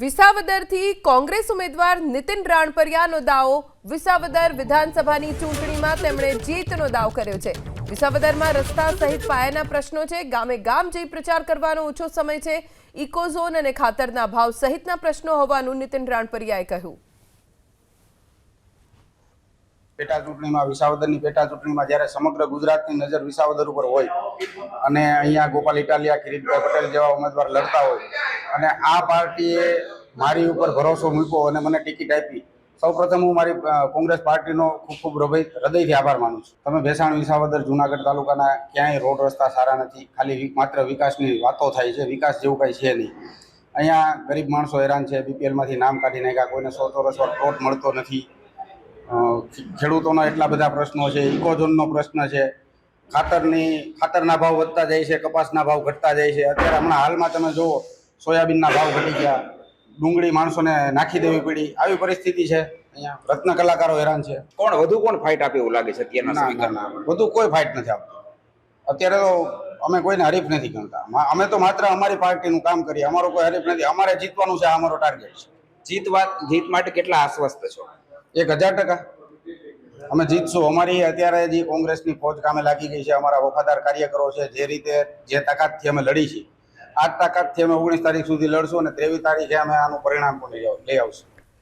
વિસાવદરથી કોંગ્રેસ ઉમેદવાર નીતિન રાણપરિયાનો દાવો। વિસાવદર વિધાનસભાની ચૂંટણીમાં તેમણે જીતનો દાવો કર્યો છે। વિસાવદરમાં રસ્તા સહિત પાયાના પ્રશ્નો છે। ગામે ગામ જઈ પ્રચાર કરવાનો ઓછો સમય છે। ઇકોઝોન અને ખાતરના ભાવ સહિતના પ્રશ્નો હોવાનું નીતિન રાણપરિયાએ કહ્યું। પેટા ચૂંટણીમાં વિસાવદરની પેટા ચૂંટણીમાં જ્યારે સમગ્ર ગુજરાતની નજર વિસાવદર ઉપર હોય અને અહીંયા ગોપાલ ઇટાલિયા, કિરીટભાઈ પટેલ જેવા ઉમેદવાર લડતા હોય અને આ પાર્ટીએ મારી ઉપર ભરોસો મૂક્યો અને મને ટિકિટ આપી, સૌપ્રથમ હું મારી કોંગ્રેસ પાર્ટીનો ખૂબ ખૂબ હૃદયથી આભાર માનું છું। તમે ભેસાણ, વિસાવદર, જુનાગઢ તાલુકાના ક્યાંય રોડ રસ્તા સારા નથી, ખાલી માત્ર વિકાસની વાતો થાય છે, વિકાસ જેવું કંઈ છે નહીં। અહીંયા ગરીબ માણસો હેરાન છે, બીપીએલમાંથી નામ કાઢી નાખ્યા, કોઈને 100 ચોરસ પ્લોટ મળતો નથી, ખેડૂતોના એટલા બધા પ્રશ્નો છે, ઇકોઝોનનો પ્રશ્ન છે, ખાતરના ભાવ વધતા જાય છે, કપાસના ભાવ ઘટતા જાય છે। અત્યારે હમણાં હાલમાં તમે જુઓ, સોયાબીનના ભાવ ઘટી ગયા, ડુંગળી માણસોને નાખી દેવી પડી, આવી પરિસ્થિતિ છે। અહીંયા રત્ન કલાકારો હેરાન છે। કોણ ફાઇટ આપે એવું લાગે છે અત્યારના સમીકરણમાં? વધુ કોઈ ફાઇટ નથી આપતું। અત્યારે તો અમે કોઈને હરીફ નથી ગણતા। અમે તો માત્ર અમારી પાર્ટીનું કામ કરીએ, અમારો કોઈ હરીફ નથી। અમારે જીતવાનું છે, આ અમારો ટાર્ગેટ છે। જીત માટે કેટલા આશ્વસ્ત છો? 1000% અમે જીતશું। અમારી અત્યારે જે કોંગ્રેસની ફોજ કામે લાગી ગઈ છે, અમારા વફાદાર કાર્યકરો છે, જે રીતે જે તાકાતથી અમે લડી છીએ, આ તાકાતથી અમે 19 તારીખ સુધી લડશું અને 23 તારીખે અમે આનું પરિણામ પણ લઈ આવશું।